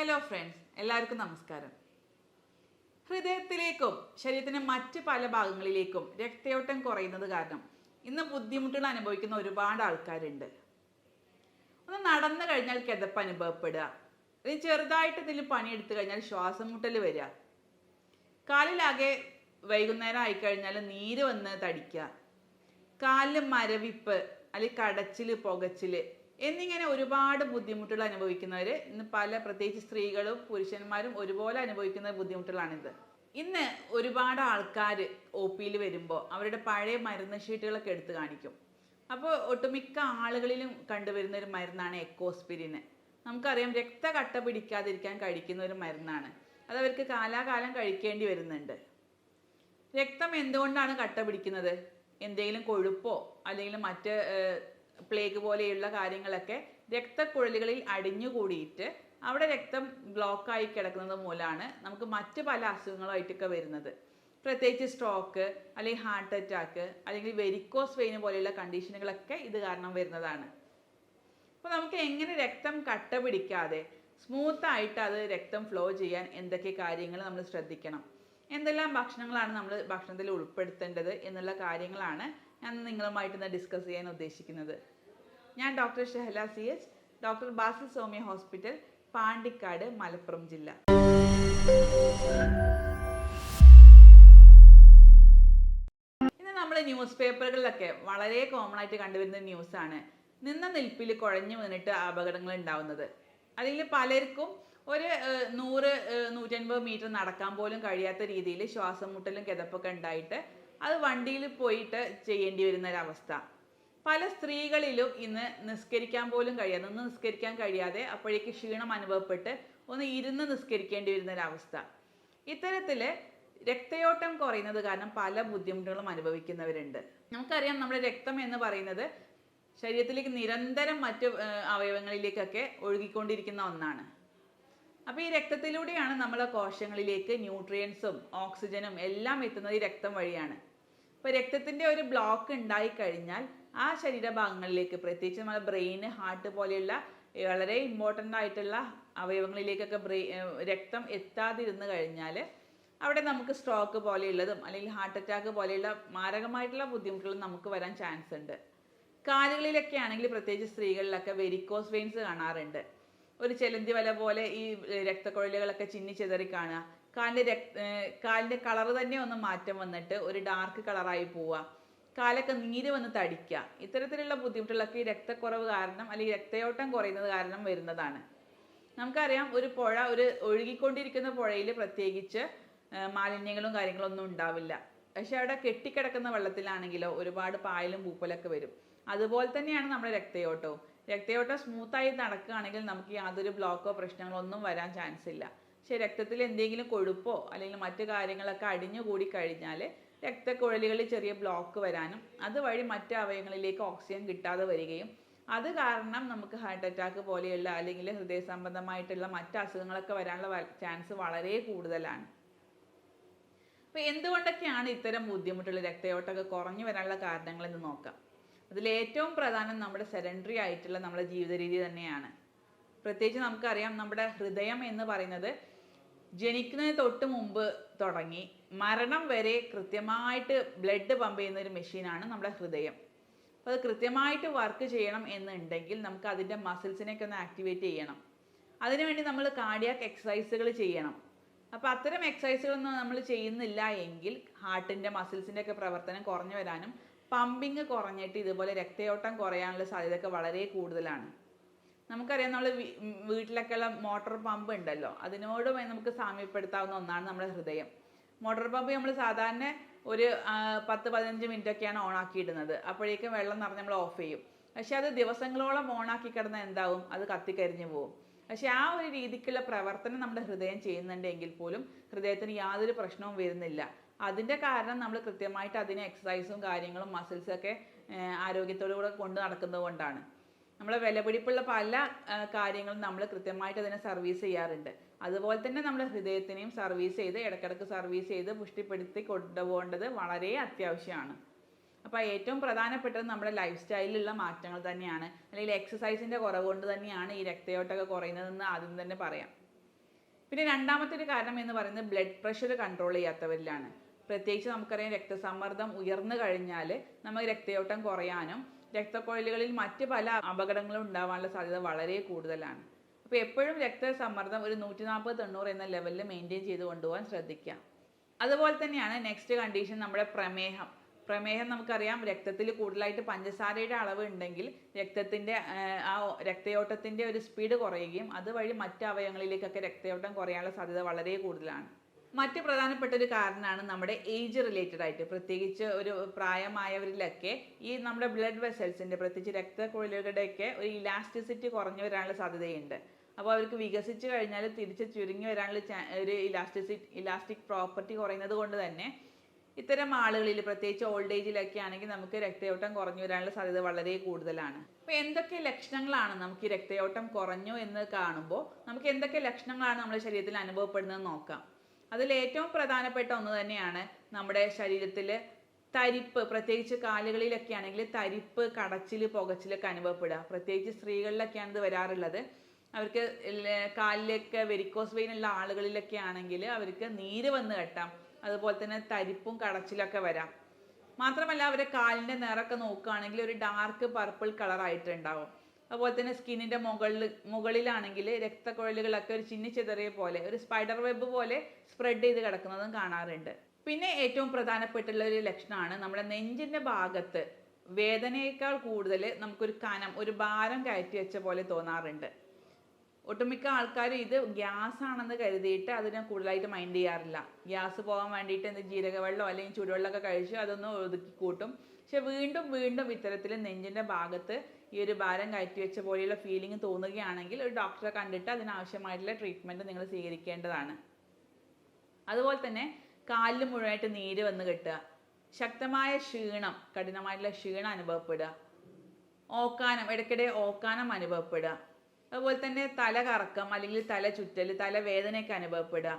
Hello friends, എല്ലാവർക്കും നമസ്കാരം. ഹൃദയത്തിലേക്കും ശരീരത്തിൻ്റെ മറ്റ് പല ഭാഗങ്ങളിലേക്കും രക്തയോട്ടം കുറയുന്നത് കാരണം ഇന്ന് ബുദ്ധിമുട്ടുകൾ അനുഭവിക്കുന്ന ഒരുപാട് ആൾക്കാരുണ്ട്. ഒന്ന് നടന്നു കഴിഞ്ഞാൽ കിതപ്പ് അനുഭവപ്പെടുക, അല്ലെങ്കിൽ ചെറുതായിട്ട് ഇതിൽ പണിയെടുത്തു കഴിഞ്ഞാൽ ശ്വാസം മുട്ടൽ വരിക, കാലിലാകെ വൈകുന്നേരം ആയിക്കഴിഞ്ഞാൽ നീര് വന്ന് തടിക്കുക, കാലിൽ മരവിപ്പ് അല്ലെങ്കിൽ കടച്ചിൽ, പുകച്ചിൽ എന്നിങ്ങനെ ഒരുപാട് ബുദ്ധിമുട്ടുകൾ അനുഭവിക്കുന്നവർ ഇന്ന് പ്രത്യേകിച്ച് സ്ത്രീകളും പുരുഷന്മാരും ഒരുപോലെ അനുഭവിക്കുന്ന ബുദ്ധിമുട്ടുകളാണിത്. ഇന്ന് ഒരുപാട് ആൾക്കാർ ഒ പിയിൽ വരുമ്പോൾ അവരുടെ പഴയ മരുന്ന് ഷീറ്റുകളൊക്കെ എടുത്ത് കാണിക്കും. അപ്പോൾ ഒട്ടുമിക്ക ആളുകളിലും കണ്ടുവരുന്ന ഒരു മരുന്നാണ് എക്കോസ്പിരിന്. നമുക്കറിയാം, രക്തകട്ട പിടിക്കാതിരിക്കാൻ കഴിക്കുന്ന ഒരു മരുന്നാണ്. അത് അവർക്ക് കാലാകാലം കഴിക്കേണ്ടി വരുന്നുണ്ട്. രക്തം എന്തുകൊണ്ടാണ് കട്ട പിടിക്കുന്നത്? എന്തെങ്കിലും കൊഴുപ്പോ അല്ലെങ്കിൽ മറ്റ് പ്ലേഗ് പോലെയുള്ള കാര്യങ്ങളൊക്കെ രക്തക്കുഴലുകളിൽ അടിഞ്ഞുകൂടിയിട്ട് അവിടെ രക്തം ബ്ലോക്കായി കിടക്കുന്നത് മൂലമാണ് നമുക്ക് മറ്റ് പല അസുഖങ്ങളുമായിട്ടൊക്കെ വരുന്നത്. പ്രത്യേകിച്ച് സ്ട്രോക്ക് അല്ലെങ്കിൽ ഹാർട്ട് അറ്റാക്ക് അല്ലെങ്കിൽ വെരിക്കോസ് വെയിൻ പോലെയുള്ള കണ്ടീഷനുകളൊക്കെ ഇത് കാരണം വരുന്നതാണ്. അപ്പോൾ നമുക്ക് എങ്ങനെ രക്തം കട്ട പിടിക്കാതെ സ്മൂത്തായിട്ട് അത് രക്തം ഫ്ലോ ചെയ്യാൻ എന്തൊക്കെ കാര്യങ്ങൾ നമ്മൾ ശ്രദ്ധിക്കണം, എന്തെല്ലാം ഭക്ഷണങ്ങളാണ് നമ്മൾ ഭക്ഷണത്തിൽ ഉൾപ്പെടുത്തേണ്ടത് എന്നുള്ള കാര്യങ്ങളാണ് ഞാൻ നിങ്ങളുമായിട്ട് ഡിസ്കസ് ചെയ്യാൻ ഉദ്ദേശിക്കുന്നത്. ഞാൻ doctor Shahala CS, doctor Basil Soumya hospital, Pandikkad, Malappuram ജില്ല. ഇന്ന് നമ്മൾ ന്യൂസ് പേപ്പറുകളിലൊക്കെ വളരെ കോമൺ ആയിട്ട് കണ്ടുവരുന്ന ന്യൂസാണ് നിന്ന നിൽപ്പിൽ കുഴഞ്ഞു വീണിട്ട് അപകടങ്ങൾ ഉണ്ടാവുന്നത്. അതിൽ പലർക്കും ഒരു 100-150 മീറ്റർ നടക്കാൻ പോലും കഴിയാത്ത രീതിയിൽ ശ്വാസം മുട്ടലും കിതപ്പൊക്കെ ഉണ്ടായിട്ട് അത് വണ്ടിയിൽ പോയിട്ട് ചെയ്യേണ്ടി വരുന്ന ഒരവസ്ഥ. പല സ്ത്രീകളിലും ഇന്ന് നിസ്കരിക്കാൻ പോലും കഴിയാതെ, ഒന്ന് നിസ്കരിക്കാൻ കഴിയാതെ അപ്പോഴേക്ക് ക്ഷീണം അനുഭവപ്പെട്ട് ഒന്ന് ഇരുന്ന് നിസ്കരിക്കേണ്ടി വരുന്ന ഒരവസ്ഥ. ഇത്തരത്തിൽ രക്തയോട്ടം കുറയുന്നത് കാരണം പല ബുദ്ധിമുട്ടുകളും അനുഭവിക്കുന്നവരുണ്ട്. നമുക്കറിയാം, നമ്മുടെ രക്തം എന്ന് പറയുന്നത് ശരീരത്തിലേക്ക് നിരന്തരം മറ്റ് അവയവങ്ങളിലേക്കൊക്കെ ഒഴുകിക്കൊണ്ടിരിക്കുന്ന ഒന്നാണ്. അപ്പോൾ ഈ രക്തത്തിലൂടെയാണ് നമ്മളെ കോശങ്ങളിലേക്ക് ന്യൂട്രിയൻസും ഓക്സിജനും എല്ലാം എത്തുന്നത് ഈ രക്തം വഴിയാണ്. അപ്പോൾ രക്തത്തിൻ്റെ ഒരു ബ്ലോക്ക് ഉണ്ടായിക്കഴിഞ്ഞാൽ ആ ശരീരഭാഗങ്ങളിലേക്ക്, പ്രത്യേകിച്ച് നമ്മുടെ ബ്രെയിൻ, ഹാർട്ട് പോലെയുള്ള വളരെ ഇമ്പോർട്ടൻ്റ് ആയിട്ടുള്ള അവയവങ്ങളിലേക്കൊക്കെ രക്തം എത്താതിരുന്ന് കഴിഞ്ഞാൽ അവിടെ നമുക്ക് സ്ട്രോക്ക് പോലെയുള്ളതും അല്ലെങ്കിൽ ഹാർട്ട് അറ്റാക്ക് പോലെയുള്ള മാരകമായിട്ടുള്ള ബുദ്ധിമുട്ടുകളും നമുക്ക് വരാൻ ചാൻസ് ഉണ്ട്. കാലുകളിലൊക്കെ ആണെങ്കിൽ പ്രത്യേകിച്ച് സ്ത്രീകളിലൊക്കെ വെരിക്കോസ് വെയിൻസ് കാണാറുണ്ട്. ഒരു ചെലന്തി വല പോലെ ഈ രക്തക്കുഴലുകളൊക്കെ ചിന്നി ചെതറി കാണുക, കാലിൻ്റെ കളർ തന്നെ ഒന്ന് മാറ്റം വന്നിട്ട് ഒരു ഡാർക്ക് കളറായി പോവുക, കാലൊക്കെ നീര് വന്ന് തടിക്കുക. ഇത്തരത്തിലുള്ള ബുദ്ധിമുട്ടുകളൊക്കെ ഈ രക്തക്കുറവ് കാരണം അല്ലെങ്കിൽ രക്തയോട്ടം കുറയുന്നത് കാരണം വരുന്നതാണ്. നമുക്കറിയാം, ഒരു ഒഴുകിക്കൊണ്ടിരിക്കുന്ന പുഴയിൽ പ്രത്യേകിച്ച് മാലിന്യങ്ങളും കാര്യങ്ങളൊന്നും ഉണ്ടാവില്ല. പക്ഷെ അവിടെ കെട്ടിക്കിടക്കുന്ന വെള്ളത്തിലാണെങ്കിലോ ഒരുപാട് പായലും പൂപ്പലൊക്കെ വരും. അതുപോലെ തന്നെയാണ് നമ്മുടെ രക്തയോട്ടവും. രക്തയോട്ടം സ്മൂത്തായി നടക്കുകയാണെങ്കിൽ നമുക്ക് യാതൊരു ബ്ലോക്കോ പ്രശ്നങ്ങളോ ഒന്നും വരാൻ ചാൻസ് ഇല്ല. പക്ഷേ രക്തത്തിൽ എന്തെങ്കിലും കൊഴുപ്പോ അല്ലെങ്കിൽ മറ്റു കാര്യങ്ങളൊക്കെ അടിഞ്ഞുകൂടി കഴിഞ്ഞാൽ രക്തക്കുഴലുകളിൽ ചെറിയ ബ്ലോക്ക് വരാനും അതുവഴി മറ്റ് അവയവങ്ങളിലേക്ക് ഓക്സിജൻ കിട്ടാതെ വരികയും അത് കാരണം നമുക്ക് ഹാർട്ട് അറ്റാക്ക് പോലെയുള്ള അല്ലെങ്കിൽ ഹൃദയ സംബന്ധമായിട്ടുള്ള മറ്റ് അസുഖങ്ങളൊക്കെ വരാനുള്ള ചാൻസ് വളരെ കൂടുതലാണ്. അപ്പോൾ എന്തുകൊണ്ടൊക്കെയാണ് ഇത്തരം ബുദ്ധിമുട്ടുകൾ, രക്തയോട്ടമൊക്കെ കുറഞ്ഞു വരാനുള്ള കാരണങ്ങളെന്ന് നോക്കാം. അതിലേറ്റവും പ്രധാനം നമ്മുടെ സെഡൻറ്ററി ആയിട്ടുള്ള നമ്മുടെ ജീവിത രീതി തന്നെയാണ്. പ്രത്യേകിച്ച് നമുക്കറിയാം, നമ്മുടെ ഹൃദയം എന്ന് പറയുന്നത് ജനിക്കുന്നതിന് തൊട്ട് മുമ്പ് തുടങ്ങി മരണം വരെ കൃത്യമായിട്ട് ബ്ലഡ് പമ്പ് ചെയ്യുന്ന ഒരു മെഷീനാണ് നമ്മുടെ ഹൃദയം. അപ്പോൾ അത് കൃത്യമായിട്ട് വർക്ക് ചെയ്യണം എന്നുണ്ടെങ്കിൽ നമുക്ക് അതിൻ്റെ മസിൽസിനെയൊക്കെ ഒന്ന് ആക്ടിവേറ്റ് ചെയ്യണം. അതിനുവേണ്ടി നമ്മൾ കാർഡിയാക് എക്സസൈസുകൾ ചെയ്യണം. അപ്പോൾ അത്തരം എക്സസൈസുകളൊന്നും നമ്മൾ ചെയ്യുന്നില്ല എങ്കിൽ ഹാർട്ടിൻ്റെ മസിൽസിൻ്റെ ഒക്കെ പ്രവർത്തനം കുറഞ്ഞു വരാനും പമ്പിങ് കുറഞ്ഞിട്ട് ഇതുപോലെ രക്തയോട്ടം കുറയാനുള്ള സാധ്യതയൊക്കെ വളരെ കൂടുതലാണ്. നമുക്കറിയാം, നമ്മൾ വീട്ടിലൊക്കെയുള്ള മോട്ടോർ പമ്പ് ഉണ്ടല്ലോ, അതിനോടും നമുക്ക് സാമ്യപ്പെടുത്താവുന്ന ഒന്നാണ് നമ്മുടെ ഹൃദയം. മോട്ടോർ പമ്പ് നമ്മൾ സാധാരണ ഒരു 10-15 മിനിറ്റൊക്കെയാണ് ഓണാക്കിയിടുന്നത്. അപ്പോഴേക്കും വെള്ളം നിറഞ്ഞ് നമ്മൾ ഓഫ് ചെയ്യും. പക്ഷെ അത് ദിവസങ്ങളോളം ഓണാക്കി കിടന്നാൽ എന്താവും? അത് കത്തിക്കരിഞ്ഞു പോകും. പക്ഷെ ആ ഒരു രീതിക്കുള്ള പ്രവർത്തനം നമ്മുടെ ഹൃദയം ചെയ്യുന്നുണ്ടെങ്കിൽ പോലും ഹൃദയത്തിന് യാതൊരു പ്രശ്നവും വരുന്നില്ല. അതിൻ്റെ കാരണം നമ്മൾ കൃത്യമായിട്ട് അതിന് എക്സസൈസും കാര്യങ്ങളും മസിൽസൊക്കെ ആരോഗ്യത്തോടു കൂടെ കൊണ്ട് നടക്കുന്നത് കൊണ്ടാണ്. നമ്മളെ വിലപിടിപ്പുള്ള പല കാര്യങ്ങളും നമ്മൾ കൃത്യമായിട്ട് അതിനെ സർവീസ് ചെയ്യാറുണ്ട്. അതുപോലെ തന്നെ നമ്മൾ ഹൃദയത്തിനെയും സർവീസ് ചെയ്ത് ഇടയ്ക്കിടയ്ക്ക് സർവീസ് ചെയ്ത് പുഷ്ടിപ്പെടുത്തി കൊണ്ടുപോകേണ്ടത് വളരെ അത്യാവശ്യമാണ്. അപ്പോൾ ഏറ്റവും പ്രധാനപ്പെട്ടത് നമ്മുടെ ലൈഫ് സ്റ്റൈലിലുള്ള മാറ്റങ്ങൾ തന്നെയാണ്, അല്ലെങ്കിൽ എക്സസൈസിൻ്റെ കുറവ് കൊണ്ട് തന്നെയാണ് ഈ രക്തയോട്ടമൊക്കെ കുറയുന്നതെന്ന് ആദ്യം തന്നെ പറയാം. പിന്നെ രണ്ടാമത്തെ ഒരു കാരണം എന്ന് പറയുന്നത് ബ്ലഡ് പ്രഷർ കൺട്രോൾ ചെയ്യാത്തവരിലാണ്. പ്രത്യേകിച്ച് നമുക്കറിയാം രക്തസമ്മർദ്ദം ഉയർന്നു കഴിഞ്ഞാൽ നമുക്ക് രക്തയോട്ടം കുറയാനും രക്തക്കുഴലുകളിൽ മറ്റ് പല അപകടങ്ങളും ഉണ്ടാവാനുള്ള സാധ്യത വളരെ കൂടുതലാണ്. അപ്പോൾ എപ്പോഴും രക്തസമ്മർദ്ദം ഒരു 140-90 എന്ന ലെവലിൽ മെയിൻറ്റെയിൻ ചെയ്ത് കൊണ്ടുപോകാൻ ശ്രദ്ധിക്കുക. അതുപോലെ തന്നെയാണ് നെക്സ്റ്റ് കണ്ടീഷൻ നമ്മുടെ പ്രമേഹം. പ്രമേഹം നമുക്കറിയാം രക്തത്തിൽ കൂടുതലായിട്ട് പഞ്ചസാരയുടെ അളവ് ഉണ്ടെങ്കിൽ രക്തത്തിൻ്റെ ആ രക്തയോട്ടത്തിൻ്റെ ഒരു സ്പീഡ് കുറയുകയും അതുവഴി മറ്റ് അവയവങ്ങളിലേക്കൊക്കെ രക്തയോട്ടം കുറയാനുള്ള സാധ്യത വളരെ കൂടുതലാണ്. മറ്റ് പ്രധാനപ്പെട്ട ഒരു കാരണമാണ് നമ്മുടെ ഏജ് റിലേറ്റഡ് ആയിട്ട്, പ്രത്യേകിച്ച് ഒരു പ്രായമായവരിലൊക്കെ ഈ നമ്മുടെ ബ്ലഡ് വെസൽസിൻ്റെ പ്രത്യേകിച്ച് രക്തക്കുഴലുകളുടെയൊക്കെ ഒരു ഇലാസ്റ്റിസിറ്റി കുറഞ്ഞു വരാനുള്ള സാധ്യതയുണ്ട്. അപ്പോൾ അവർക്ക് വികസിച്ച് കഴിഞ്ഞാൽ തിരിച്ച് ചുരുങ്ങി വരാനുള്ള ഒരു ഇലാസ്റ്റിക് പ്രോപ്പർട്ടി കുറയുന്നത് കൊണ്ട് തന്നെ ഇത്തരം ആളുകളിൽ പ്രത്യേകിച്ച് ഓൾഡ് ഏജിലൊക്കെ ആണെങ്കിൽ നമുക്ക് രക്തയോട്ടം കുറഞ്ഞു വരാനുള്ള സാധ്യത വളരെ കൂടുതലാണ്. അപ്പോൾ എന്തൊക്കെ ലക്ഷണങ്ങളാണ് നമുക്ക് ഈ രക്തയോട്ടം കുറഞ്ഞു എന്ന് കാണുമ്പോൾ നമുക്ക് എന്തൊക്കെ ലക്ഷണങ്ങളാണ് നമ്മുടെ ശരീരത്തിൽ അനുഭവപ്പെടുന്നത് നോക്കാം. അതിൽ ഏറ്റവും പ്രധാനപ്പെട്ട ഒന്ന് തന്നെയാണ് നമ്മുടെ ശരീരത്തിൽ തരിപ്പ്, പ്രത്യേകിച്ച് കാലുകളിലൊക്കെ ആണെങ്കിൽ തരിപ്പ്, കടച്ചിൽ, പുകച്ചിലൊക്കെ അനുഭവപ്പെടുക. പ്രത്യേകിച്ച് സ്ത്രീകളിലൊക്കെയാണ് ഇത് വരാറുള്ളത്. അവർക്ക് കാലിലൊക്കെ വെരിക്കോസ് വെയിൻ ഉള്ള ആളുകളിലൊക്കെ ആണെങ്കിൽ അവർക്ക് നീര് വന്ന് കെട്ടാം. അതുപോലെ തന്നെ തരിപ്പും കടച്ചിലൊക്കെ വരാം. മാത്രമല്ല അവരുടെ കാലിൻ്റെ നിറമൊക്കെ നോക്കുകയാണെങ്കിൽ ഒരു ഡാർക്ക് പർപ്പിൾ കളറായിട്ടുണ്ടാവും. അതുപോലെ തന്നെ സ്കിന്നിൻ്റെ മുകളിലാണെങ്കിൽ രക്തക്കുഴലുകളൊക്കെ ഒരു ചിന്നിച്ചെതറിയ പോലെ ഒരു സ്പൈഡർ വെബ് പോലെ സ്പ്രെഡ് ചെയ്ത് കിടക്കുന്നതും കാണാറുണ്ട്. പിന്നെ ഏറ്റവും പ്രധാനപ്പെട്ടുള്ള ഒരു ലക്ഷണമാണ് നമ്മുടെ നെഞ്ചിൻ്റെ ഭാഗത്ത് വേദനയേക്കാൾ കൂടുതൽ നമുക്കൊരു കനം, ഒരു ഭാരം കയറ്റി വെച്ച പോലെ തോന്നാറുണ്ട്. ഒട്ടുമിക്ക ആൾക്കാരും ഇത് ഗ്യാസ് ആണെന്ന് കരുതിയിട്ട് അതിനെ കൂടുതലായിട്ട് മൈൻഡ് ചെയ്യാറില്ല. ഗ്യാസ് പോകാൻ വേണ്ടിയിട്ട് ജീരകവെള്ളം അല്ലെങ്കിൽ ചൂടുവെള്ളമൊക്കെ കഴിച്ച് അതൊന്ന് ഒതുക്കി കൂട്ടും. പക്ഷെ വീണ്ടും വീണ്ടും ഇത്തരത്തിൽ നെഞ്ചിൻ്റെ ഭാഗത്ത് ഈ ഒരു ഭാരം കയറ്റി വെച്ച പോലെയുള്ള ഫീലിംഗ് തോന്നുകയാണെങ്കിൽ ഒരു ഡോക്ടറെ കണ്ടിട്ട് അതിനാവശ്യമായിട്ടുള്ള ട്രീറ്റ്മെൻറ്റ് നിങ്ങൾ സ്വീകരിക്കേണ്ടതാണ്. അതുപോലെ തന്നെ കാലിൽ മുഴുവനായിട്ട് നീര് വന്ന് കെട്ടുക, ശക്തമായ ക്ഷീണം, കഠിനമായിട്ടുള്ള ക്ഷീണം അനുഭവപ്പെടുക, ഓക്കാനം, ഇടയ്ക്കിടെ ഓക്കാനം അനുഭവപ്പെടുക, അതുപോലെ തന്നെ തല കറക്കം അല്ലെങ്കിൽ തല ചുറ്റൽ, തലവേദനയൊക്കെ അനുഭവപ്പെടുക,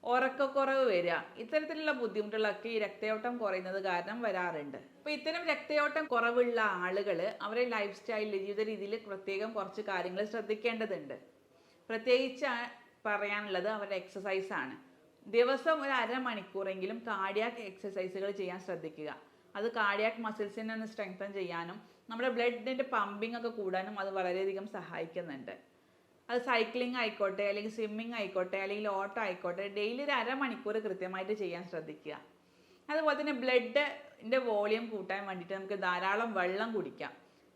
ഉറക്കക്കുറവ് വരിക. ഇത്തരത്തിലുള്ള ബുദ്ധിമുട്ടുകളൊക്കെ ഈ രക്തയോട്ടം കുറയുന്നത് കാരണം വരാറുണ്ട്. അപ്പോൾ ഇത്തരം രക്തയോട്ടം കുറവുള്ള ആളുകൾ അവരുടെ ലൈഫ് സ്റ്റൈലിൽ, ജീവിത രീതിയിൽ പ്രത്യേകം കുറച്ച് കാര്യങ്ങൾ ശ്രദ്ധിക്കേണ്ടതുണ്ട്. പ്രത്യേകിച്ച് പറയാനുള്ളത് അവരുടെ എക്സസൈസാണ്. ദിവസം ഒരു അരമണിക്കൂറെങ്കിലും കാർഡിയാക് എക്സസൈസുകൾ ചെയ്യാൻ ശ്രദ്ധിക്കുക. അത് കാർഡിയാക് മസിൽസിനെ ഒന്ന് സ്ട്രെങ്തൻ ചെയ്യാനും നമ്മുടെ ബ്ലഡിൻ്റെ പമ്പിംഗ് ഒക്കെ കൂടാനും അത് വളരെയധികം സഹായിക്കുന്നുണ്ട്. അത് സൈക്ലിംഗ് ആയിക്കോട്ടെ അല്ലെങ്കിൽ സ്വിമ്മിങ് ആയിക്കോട്ടെ അല്ലെങ്കിൽ ഓട്ടോ ആയിക്കോട്ടെ, ഡെയിലി ഒരു അരമണിക്കൂർ കൃത്യമായിട്ട് ചെയ്യാൻ ശ്രദ്ധിക്കുക. അതുപോലെ തന്നെ ബ്ലഡിൻ്റെ വോളിയം കൂട്ടാൻ വേണ്ടിയിട്ട് നമുക്ക് ധാരാളം വെള്ളം കുടിക്കാം.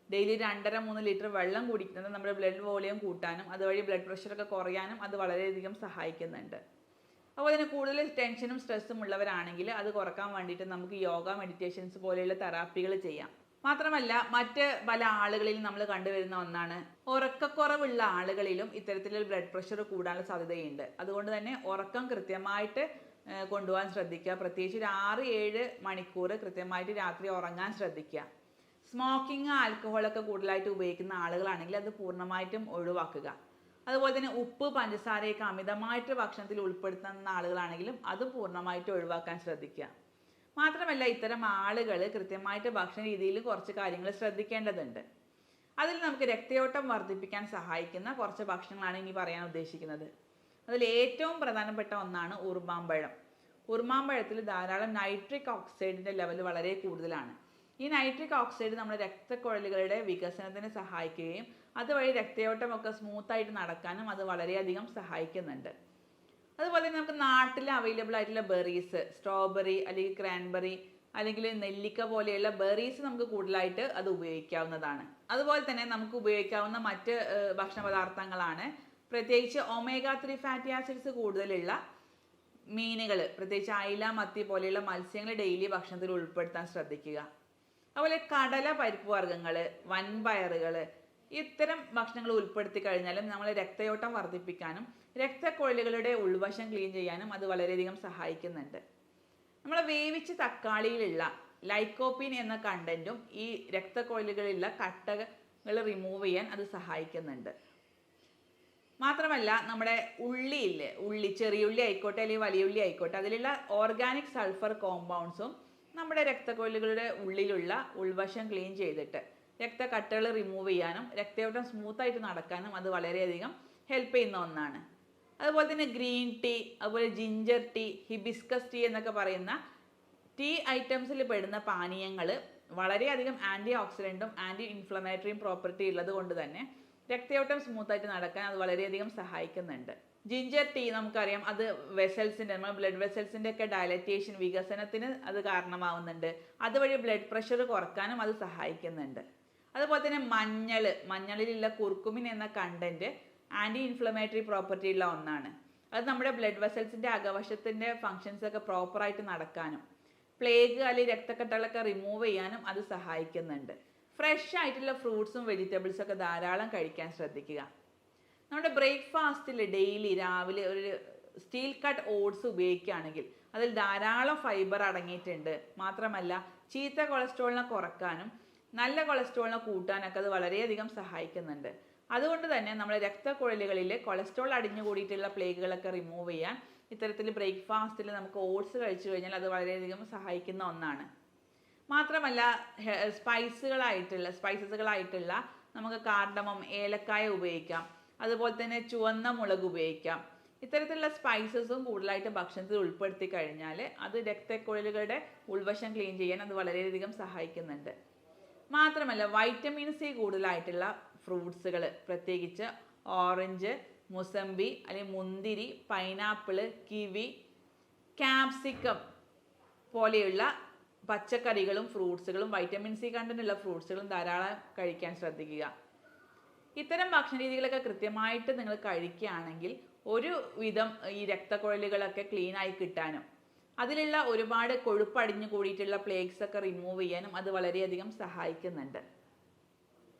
ഡെയിലി 2.5-3 ലിറ്റർ വെള്ളം കുടിക്കുന്നത് നമ്മുടെ ബ്ലഡ് വോളിയം കൂട്ടാനും അതുവഴി ബ്ലഡ് പ്രഷറൊക്കെ കുറയാനും അത് വളരെയധികം സഹായിക്കുന്നുണ്ട്. അതുപോലെ തന്നെ കൂടുതൽ ടെൻഷനും സ്ട്രെസ്സും ഉള്ളവരാണെങ്കിൽ അത് കുറക്കാൻ വേണ്ടിയിട്ട് നമുക്ക് യോഗ, മെഡിറ്റേഷൻസ് പോലെയുള്ള തെറാപ്പികൾ ചെയ്യാം. മാത്രമല്ല മറ്റ് പല ആളുകളിലും നമ്മൾ കണ്ടുവരുന്ന ഒന്നാണ് ഉറക്കക്കുറവുള്ള ആളുകളിലും ഇത്തരത്തിലുള്ള ബ്ലഡ് പ്രഷർ കൂടാനുള്ള സാധ്യതയുണ്ട്. അതുകൊണ്ട് തന്നെ ഉറക്കം കൃത്യമായിട്ട് കൊണ്ടുപോകാൻ ശ്രദ്ധിക്കുക. പ്രത്യേകിച്ച് ഒരു 6-7 മണിക്കൂർ കൃത്യമായിട്ട് രാത്രി ഉറങ്ങാൻ ശ്രദ്ധിക്കുക. സ്മോക്കിംഗ്, ആൽക്കഹോളൊക്കെ കൂടുതലായിട്ട് ഉപയോഗിക്കുന്ന ആളുകളാണെങ്കിൽ അത് പൂർണ്ണമായിട്ടും ഒഴിവാക്കുക. അതുപോലെ തന്നെ ഉപ്പ്, പഞ്ചസാരയൊക്കെ അമിതമായിട്ട് ഭക്ഷണത്തിൽ ഉൾപ്പെടുത്തുന്ന ആളുകളാണെങ്കിലും അത് പൂർണ്ണമായിട്ട് ഒഴിവാക്കാൻ ശ്രദ്ധിക്കുക. മാത്രമല്ല ഇത്തരം ആളുകൾ കൃത്യമായിട്ട് ഭക്ഷണ രീതിയിൽ കുറച്ച് കാര്യങ്ങൾ ശ്രദ്ധിക്കേണ്ടതുണ്ട്. അതിൽ നമുക്ക് രക്തയോട്ടം വർദ്ധിപ്പിക്കാൻ സഹായിക്കുന്ന കുറച്ച് ഭക്ഷണങ്ങളാണ് ഇനി പറയാൻ ഉദ്ദേശിക്കുന്നത്. അതിൽ ഏറ്റവും പ്രധാനപ്പെട്ട ഒന്നാണ് ഉറുമാമ്പഴം. ഉറുമാമ്പഴത്തിൽ ധാരാളം നൈട്രിക് ഓക്സൈഡിൻ്റെ ലെവൽ വളരെ കൂടുതലാണ്. ഈ നൈട്രിക് ഓക്സൈഡ് നമ്മുടെ രക്തക്കുഴലുകളുടെ വികസനത്തിന് സഹായിക്കുകയും അതുവഴി രക്തയോട്ടമൊക്കെ സ്മൂത്തായിട്ട് നടക്കാനും അത് വളരെയധികം സഹായിക്കുന്നുണ്ട്. അതുപോലെ തന്നെ നമുക്ക് നാട്ടിൽ അവൈലബിൾ ആയിട്ടുള്ള ബെറീസ്, സ്ട്രോബെറി അല്ലെങ്കിൽ ക്രാൻബെറി അല്ലെങ്കിൽ നെല്ലിക്ക പോലെയുള്ള ബെറീസ് നമുക്ക് കൂടുതലായിട്ട് അത് ഉപയോഗിക്കാവുന്നതാണ്. അതുപോലെ തന്നെ നമുക്ക് ഉപയോഗിക്കാവുന്ന മറ്റ് ഭക്ഷണ പദാർത്ഥങ്ങളാണ് പ്രത്യേകിച്ച് omega-3 ഫാറ്റി ആസിഡ്സ് കൂടുതലുള്ള മീനുകൾ, പ്രത്യേകിച്ച് അയില, മത്തി പോലെയുള്ള മത്സ്യങ്ങൾ ഡെയിലി ഭക്ഷണത്തിൽ ഉൾപ്പെടുത്താൻ ശ്രദ്ധിക്കുക. അതുപോലെ കടല, പരിപ്പ് വർഗ്ഗങ്ങൾ, വൻപയറുകൾ, ഇത്തരം ഭക്ഷണങ്ങൾ ഉൾപ്പെടുത്തി കഴിഞ്ഞാലും നമ്മൾ രക്തയോട്ടം വർദ്ധിപ്പിക്കാനും രക്തക്കുഴലുകളുടെ ഉൾവശം ക്ലീൻ ചെയ്യാനും അത് വളരെയധികം സഹായിക്കുന്നുണ്ട്. നമ്മൾ വേവിച്ച തക്കാളിയിലുള്ള ലൈക്കോപ്പീൻ എന്ന കണ്ടൻറ്റും ഈ രക്തക്കുഴലുകളിലുള്ള കട്ടകൾ റിമൂവ് ചെയ്യാൻ അത് സഹായിക്കുന്നുണ്ട്. മാത്രമല്ല നമ്മുടെ ഉള്ളി, ചെറിയ ഉള്ളി ആയിക്കോട്ടെ അല്ലെങ്കിൽ വലിയ ഉള്ളി ആയിക്കോട്ടെ, അതിലുള്ള ഓർഗാനിക് സൾഫർ കോമ്പൗണ്ട്സും നമ്മുടെ രക്തക്കുഴലുകളുടെ ഉള്ളിലുള്ള ഉൾവശം ക്ലീൻ ചെയ്തിട്ട് രക്തക്കട്ടകൾ റിമൂവ് ചെയ്യാനും രക്തയോട്ടം സ്മൂത്തായിട്ട് നടക്കാനും അത് വളരെയധികം ഹെൽപ്പ് ചെയ്യുന്ന ഒന്നാണ്. അതുപോലെ തന്നെ ഗ്രീൻ ടീ, അതുപോലെ ജിഞ്ചർ ടീ, ഹിബിസ്കസ് ടീ എന്നൊക്കെ പറയുന്ന ടീ ഐറ്റംസിൽ പെടുന്ന പാനീയങ്ങൾ വളരെയധികം ആൻറ്റി ഓക്സിഡൻറ്റും ആൻറ്റി ഇൻഫ്ലമേറ്ററിയും പ്രോപ്പർട്ടി ഉള്ളത് കൊണ്ട് തന്നെ രക്തയോട്ടം സ്മൂത്തായിട്ട് നടക്കാൻ അത് വളരെയധികം സഹായിക്കുന്നുണ്ട്. ജിഞ്ചർ ടീ നമുക്കറിയാം, അത് വെസൽസിൻ്റെ, നമ്മൾ ബ്ലഡ് വെസൽസിൻ്റെ ഒക്കെ ഡയലറ്റേഷൻ വികസനത്തിന് അത് കാരണമാവുന്നുണ്ട്. അതുവഴി ബ്ലഡ് പ്രഷർ കുറക്കാനും അത് സഹായിക്കുന്നുണ്ട്. അതുപോലെ തന്നെ മഞ്ഞളിലുള്ള കുർക്കുമിൻ എന്ന കണ്ടന്റ് ആൻറ്റി ഇൻഫ്ലമേറ്ററി പ്രോപ്പർട്ടി ഉള്ള ഒന്നാണ്. അത് നമ്മുടെ ബ്ലഡ് വെസൽസിൻ്റെ അകവശത്തിൻ്റെ ഫങ്ഷൻസ് ഒക്കെ പ്രോപ്പറായിട്ട് നടക്കാനും പ്ലേഗ് അല്ലെങ്കിൽ രക്തക്കട്ടകളൊക്കെ റിമൂവ് ചെയ്യാനും അത് സഹായിക്കുന്നുണ്ട്. ഫ്രഷ് ആയിട്ടുള്ള ഫ്രൂട്ട്സും വെജിറ്റബിൾസും ഒക്കെ ധാരാളം കഴിക്കാൻ ശ്രദ്ധിക്കുക. നമ്മുടെ ബ്രേക്ക്ഫാസ്റ്റിൽ ഡെയിലി രാവിലെ ഒരു സ്റ്റീൽ കട്ട് ഓട്സ് ഉപയോഗിക്കുകയാണെങ്കിൽ അതിൽ ധാരാളം ഫൈബർ അടങ്ങിയിട്ടുണ്ട്. മാത്രമല്ല ചീത്ത കൊളസ്ട്രോളിനെ കുറക്കാനും നല്ല കൊളസ്ട്രോളിനെ കൂട്ടാനൊക്കെ അത് വളരെയധികം സഹായിക്കുന്നുണ്ട്. അതുകൊണ്ട് തന്നെ നമ്മുടെ രക്തക്കുഴലുകളിൽ കൊളസ്ട്രോൾ അടിഞ്ഞുകൂടിയിട്ടുള്ള പ്ലേഗുകളൊക്കെ റിമൂവ് ചെയ്യാൻ ഇത്തരത്തിൽ ബ്രേക്ക്ഫാസ്റ്റിൽ നമുക്ക് ഓട്സ് കഴിച്ചു കഴിഞ്ഞാൽ അത് വളരെയധികം സഹായിക്കുന്ന ഒന്നാണ്. മാത്രമല്ല സ്പൈസസുകളായിട്ടുള്ള നമുക്ക് കാർഡമം, ഏലക്കായ ഉപയോഗിക്കാം. അതുപോലെ തന്നെ ചുവന്ന മുളക് ഉപയോഗിക്കാം. ഇത്തരത്തിലുള്ള സ്പൈസസും കൂടുതലായിട്ട് ഭക്ഷണത്തിൽ ഉൾപ്പെടുത്തി കഴിഞ്ഞാൽ അത് രക്തക്കുഴലുകളുടെ ഉൾവശം ക്ലീൻ ചെയ്യാൻ അത് വളരെയധികം സഹായിക്കുന്നുണ്ട്. മാത്രമല്ല വൈറ്റമിൻ സി കൂടുതലായിട്ടുള്ള ഫ്രൂട്ട്സുകൾ, പ്രത്യേകിച്ച് ഓറഞ്ച്, മുസമ്പി അല്ലെങ്കിൽ മുന്തിരി, പൈനാപ്പിള്, കിവി, ക്യാപ്സിക്കം പോലെയുള്ള പച്ചക്കറികളും ഫ്രൂട്ട്സുകളും വൈറ്റമിൻ സി കണ്ടന്റുള്ള ഫ്രൂട്ട്സുകളും ധാരാളം കഴിക്കാൻ ശ്രദ്ധിക്കുക. ഇത്തരം ഭക്ഷണ രീതികളൊക്കെ കൃത്യമായിട്ട് നിങ്ങൾ കഴിക്കുകയാണെങ്കിൽ ഒരു വിധം ഈ രക്തക്കുഴലുകളൊക്കെ ക്ലീൻ ആയി കിട്ടാനും അതിലുള്ള ഒരുപാട് കൊഴുപ്പടിഞ്ഞു കൂടിയിട്ടുള്ള പ്ലേഗ്സ് ഒക്കെ റിമൂവ് ചെയ്യാനും അത് വളരെയധികം സഹായിക്കുന്നുണ്ട്.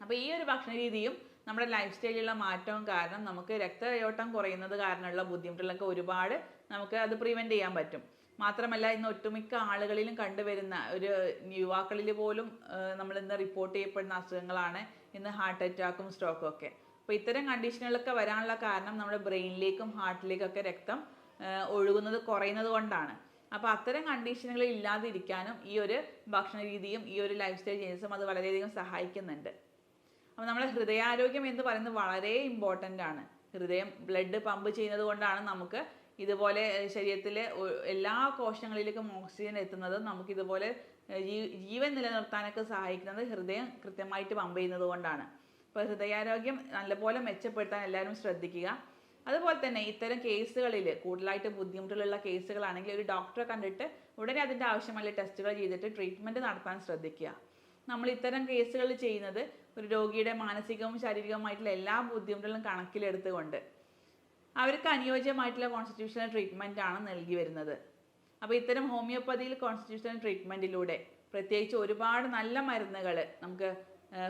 അപ്പോൾ ഈ ഒരു ഭക്ഷണ രീതിയും നമ്മുടെ ലൈഫ് സ്റ്റൈലിലുള്ള മാറ്റവും കാരണം നമുക്ക് രക്തയോട്ടം കുറയുന്നത് കാരണമുള്ള ബുദ്ധിമുട്ടുകളൊക്കെ ഒരുപാട് നമുക്ക് അത് പ്രിവെൻറ്റ് ചെയ്യാൻ പറ്റും. മാത്രമല്ല ഇന്ന് ഒട്ടുമിക്ക ആളുകളിലും കണ്ടുവരുന്ന ഒരു യുവാക്കളിൽ പോലും നമ്മൾ ഇന്ന് റിപ്പോർട്ട് ചെയ്യപ്പെടുന്ന അസുഖങ്ങളാണ് ഇന്ന് ഹാർട്ട് അറ്റാക്കും സ്ട്രോക്കും ഒക്കെ. അപ്പോൾ ഇത്തരം കണ്ടീഷനുകളൊക്കെ വരാനുള്ള കാരണം നമ്മുടെ ബ്രെയിനിലേക്കും ഹാർട്ടിലേക്കൊക്കെ രക്തം ഒഴുകുന്നത് കുറയുന്നത് കൊണ്ടാണ്. അപ്പോൾ അത്തരം കണ്ടീഷനുകൾ ഇല്ലാതിരിക്കാനും ഈ ഒരു ഭക്ഷണ രീതിയും ഈ ഒരു ലൈഫ് സ്റ്റൈൽ ചേഞ്ചസും അത് വളരെയധികം സഹായിക്കുന്നുണ്ട്. അപ്പോൾ നമ്മുടെ ഹൃദയാരോഗ്യം എന്ന് പറയുന്നത് വളരെ ഇമ്പോർട്ടൻ്റ് ആണ്. ഹൃദയം ബ്ലഡ് പമ്പ് ചെയ്യുന്നത് കൊണ്ടാണ് നമുക്ക് ഇതുപോലെ ശരീരത്തിലെ എല്ലാ കോശങ്ങളിലേക്കും ഓക്സിജൻ എത്തുന്നത്. നമുക്കിതുപോലെ ജീവൻ നിലനിർത്താനൊക്കെ സഹായിക്കുന്നത് ഹൃദയം കൃത്യമായിട്ട് പമ്പ് ചെയ്യുന്നത് കൊണ്ടാണ്. അപ്പോൾ ഹൃദയാരോഗ്യം നല്ലപോലെ മെച്ചപ്പെടുത്താൻ എല്ലാവരും ശ്രദ്ധിക്കുക. അതുപോലെ തന്നെ ഇത്തരം കേസുകളിൽ കൂടുതലായിട്ട് ബുദ്ധിമുട്ടുള്ള കേസുകളാണെങ്കിൽ ഒരു ഡോക്ടറെ കണ്ടിട്ട് ഉടനെ അതിൻ്റെ ആവശ്യമായ ടെസ്റ്റുകൾ ചെയ്തിട്ട് ട്രീറ്റ്മെൻറ്റ് നടത്താൻ ശ്രദ്ധിക്കുക. നമ്മൾ ഇത്തരം കേസുകളിൽ ചെയ്യുന്നത് ഒരു രോഗിയുടെ മാനസികവും ശാരീരികവുമായിട്ടുള്ള എല്ലാ ബുദ്ധിമുട്ടുകളും കണക്കിലെടുത്തുകൊണ്ട് അവർക്ക് അനുയോജ്യമായിട്ടുള്ള കോൺസ്റ്റിറ്റ്യൂഷണൽ ട്രീറ്റ്മെൻ്റ് ആണ് നൽകി വരുന്നത്. അപ്പോൾ ഇത്തരം ഹോമിയോപ്പതിയിൽ കോൺസ്റ്റിറ്റ്യൂഷണൽ ട്രീറ്റ്മെൻറ്റിലൂടെ പ്രത്യേകിച്ച് ഒരുപാട് നല്ല മരുന്നുകൾ നമുക്ക്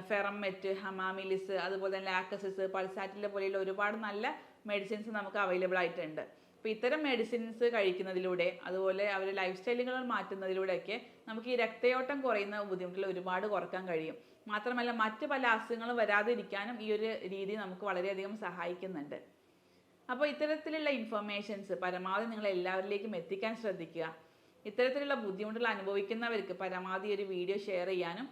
ഫെറമെറ്റ്, ഹമാമിലിസ്, അതുപോലെ തന്നെ ലാക്കസിസ്, പൾസാറ്റിലെ പോലെയുള്ള ഒരുപാട് നല്ല മെഡിസിൻസ് നമുക്ക് അവൈലബിൾ ആയിട്ടുണ്ട്. അപ്പോൾ ഇത്തരം മെഡിസിൻസ് കഴിക്കുന്നതിലൂടെ അതുപോലെ അവർ ലൈഫ് സ്റ്റൈലുകൾ മാറ്റുന്നതിലൂടെയൊക്കെ നമുക്ക് ഈ രക്തയോട്ടം കുറയുന്ന ബുദ്ധിമുട്ടുകൾ ഒരുപാട് കുറക്കാൻ കഴിയും. മാത്രമല്ല മറ്റ് പല അസുഖങ്ങളും വരാതിരിക്കാനും ഈ ഒരു രീതി നമുക്ക് വളരെയധികം സഹായിക്കുന്നുണ്ട്. അപ്പോൾ ഇത്തരത്തിലുള്ള ഇൻഫർമേഷൻസ് പരമാവധി നിങ്ങൾ എല്ലാവരിലേക്കും എത്തിക്കാൻ ശ്രദ്ധിക്കുക. ഇത്തരത്തിലുള്ള ബുദ്ധിമുട്ടുകൾ അനുഭവിക്കുന്നവർക്ക് പരമാവധി ഒരു വീഡിയോ ഷെയർ ചെയ്യാനും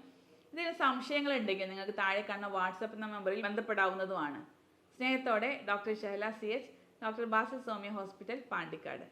ഇതിന് സംശയങ്ങളുണ്ടെങ്കിൽ നിങ്ങൾക്ക് താഴെ കാണുന്ന വാട്സപ്പ് നമ്പറിൽ ബന്ധപ്പെടാവുന്നതുമാണ്. സ്നേഹത്തോടെ doctor Shahala CH, doctor Basil Soumya hospital, Pandikkad.